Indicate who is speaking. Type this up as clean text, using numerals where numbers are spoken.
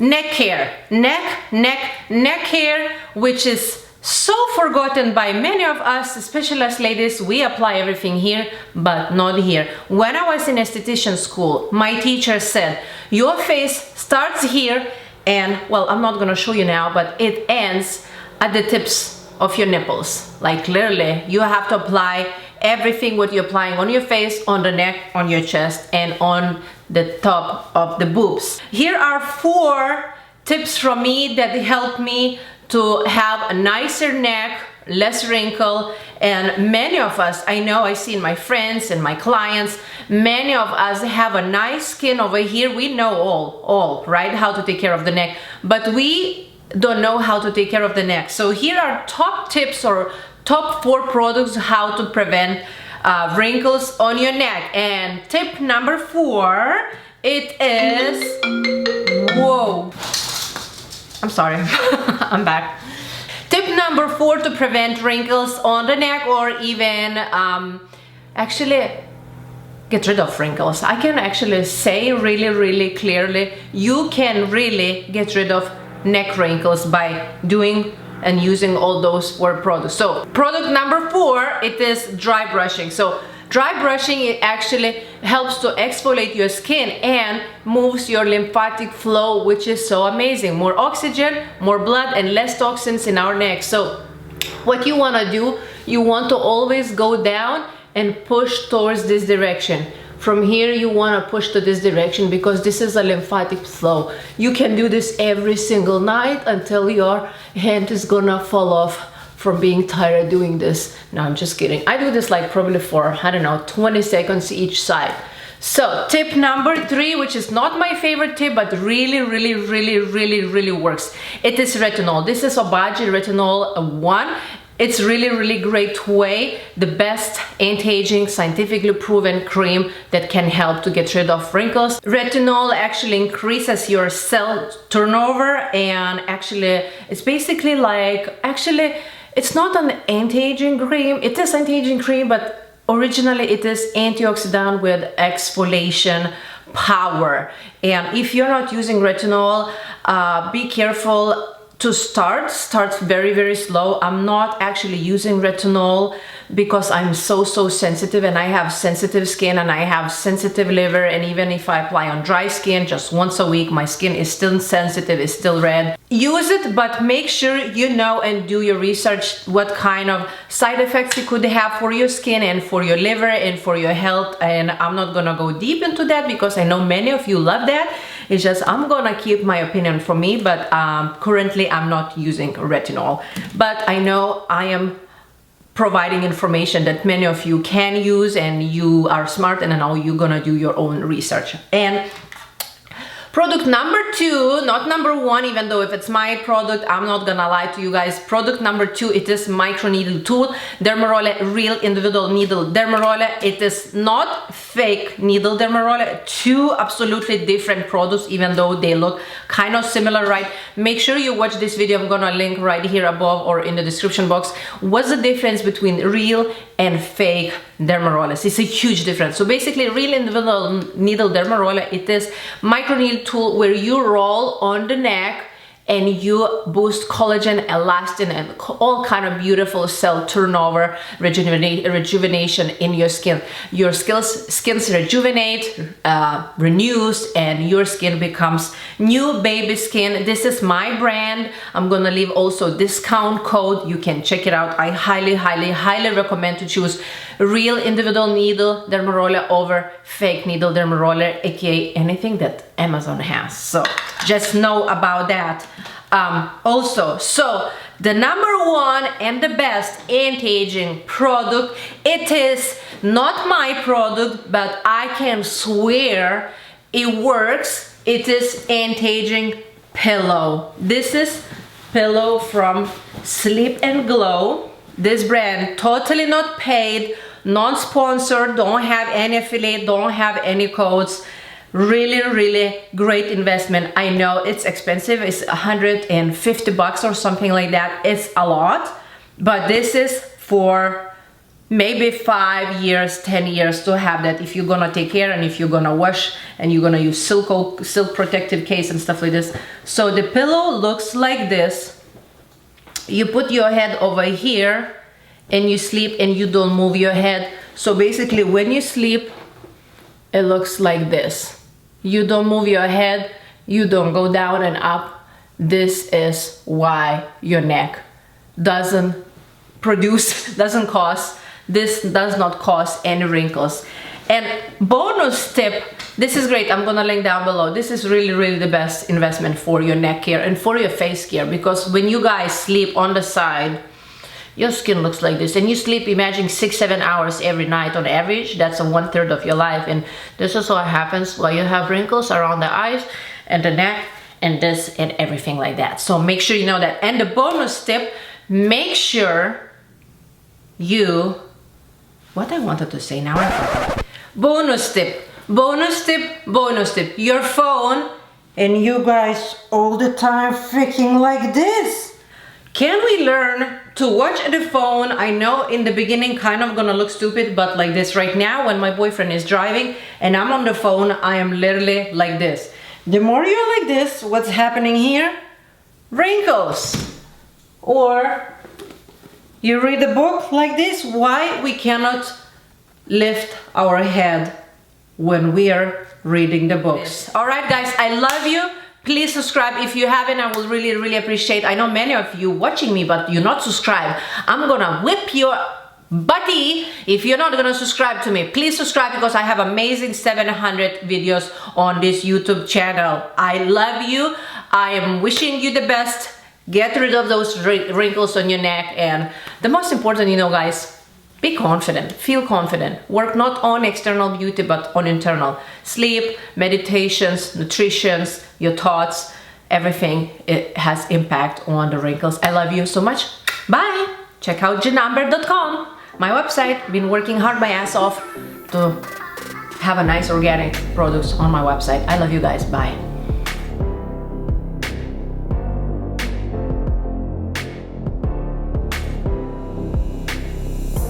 Speaker 1: neck hair, neck hair, which is so forgotten by many of us, especially as ladies. We apply everything here, but not here. When I was in esthetician school, my teacher said, your face starts here and, well, I'm not gonna show you now, but it ends at the tips of your nipples. Like literally, you have to apply everything what you're applying on your face, on the neck, on your chest, and on the top of the boobs. Here are 4 tips from me that help me to have a nicer neck, less wrinkle, and many of us, I know, I see in my friends and my clients, many of us have a nice skin over here. We know all, right, how to take care of the neck, but we don't know how to take care of the neck. So here are top tips or top 4 products how to prevent wrinkles on your neck. And tip number 4, it is, whoa, I'm sorry, I'm back. Tip number 4 to prevent wrinkles on the neck, or even actually get rid of wrinkles. I can actually say really clearly, you can really get rid of neck wrinkles by doing and using all those 4 products. So product number 4, it is dry brushing. So dry brushing, it actually helps to exfoliate your skin and moves your lymphatic flow, which is so amazing. More oxygen, more blood, and less toxins in our neck. So what you want to do, you want to always go down and push towards this direction. From here you want to push to this direction because this is a lymphatic flow. You can do this every single night until your hand is gonna fall off from being tired doing this. No, I'm just kidding. I do this like probably for, I don't know, 20 seconds each side. So tip number 3, which is not my favorite tip, but really works. It is retinol. This is Obagi Retinol 1. It's really great way, the best anti-aging, scientifically proven cream that can help to get rid of wrinkles. Retinol actually increases your cell turnover, and actually it's basically like, actually it's not an anti-aging cream. It is anti-aging cream, but originally it is antioxidant with exfoliation power. And if you're not using retinol, be careful to start very slow. I'm not actually using retinol because I'm so sensitive, and I have sensitive skin and I have sensitive liver, and even if I apply on dry skin just once a week, my skin is still sensitive, is still red. Use it, but make sure you know and do your research what kind of side effects it could have for your skin and for your liver and for your health. And I'm not gonna go deep into that because I know many of you love that. It's just I'm gonna keep my opinion for me, but currently I'm not using retinol. But I know I am providing information that many of you can use, and you are smart, and I know you're gonna do your own research. And product number 2, not number 1, even though if it's my product, I'm not gonna lie to you guys. Product number 2, it is microneedle tool, Dermaroller real individual needle Dermaroller. It is not fake needle Dermaroller. 2 absolutely different products, even though they look kind of similar, right? Make sure you watch this video. I'm gonna link right here above or in the description box. What's the difference between real and fake Dermarollers? It's a huge difference. So basically, real individual needle Dermaroller, it is microneedle tool where you roll on the neck and you boost collagen, elastin, and all kind of beautiful cell turnover, rejuvenation in your skin. Your skins rejuvenate, renews, and your skin becomes new baby skin. This is my brand. I'm gonna leave also discount code. You can check it out. I highly recommend to choose real individual needle Dermaroller over fake needle Dermaroller, aka anything that Amazon has. So just know about that. Also, so the number 1 and the best anti-aging product, it is not my product, but I can swear it works. It is anti-aging pillow. This is pillow from Sleep and Glow. This brand, totally not paid, non-sponsored, don't have any affiliate, don't have any codes. Really great investment. I know it's expensive, it's $150 or something like that. It's a lot, but this is for maybe 5 years, 10 years to have that if you're gonna take care and if you're gonna wash and you're gonna use silk protective case and stuff like this. So the pillow looks like this. You put your head over here and you sleep and you don't move your head. So basically when you sleep, it looks like this. You don't move your head, you don't go down and up. This is why your neck doesn't cause, this does not cause any wrinkles. And bonus tip, this is great, I'm gonna link down below. This is really the best investment for your neck care and for your face care, because when you guys sleep on the side, your skin looks like this, and you sleep, imagine 6-7 hours every night on average. That's a 1/3 of your life, and this is what happens while you have wrinkles around the eyes and the neck and this and everything like that. So make sure you know that. And the bonus tip, make sure you, what I wanted to say now, I forgot. Bonus tip, your phone, and you guys all the time freaking like this. Can we learn to watch the phone? I know in the beginning kind of gonna look stupid, but like this right now when my boyfriend is driving and I'm on the phone, I am literally like this. The more you're like this, what's happening here? Wrinkles. Or you read a book like this. Why we cannot lift our head when we are reading the books. All right, guys, I love you. Please subscribe if you haven't. I will really appreciate. I know many of you watching me, but you're not subscribed. I'm gonna whip your butty if you're not gonna subscribe to me. Please subscribe, because I have amazing 700 videos on this YouTube channel. I love you. I am wishing you the best. Get rid of those wrinkles on your neck, and the most important, you know, guys, be confident, feel confident. Work not on external beauty, but on internal. Sleep, meditations, nutritions, your thoughts, everything, it has impact on the wrinkles. I love you so much. Bye. Check out janamber.com, my website. Been working hard my ass off to have a nice organic products on my website. I love you guys. Bye.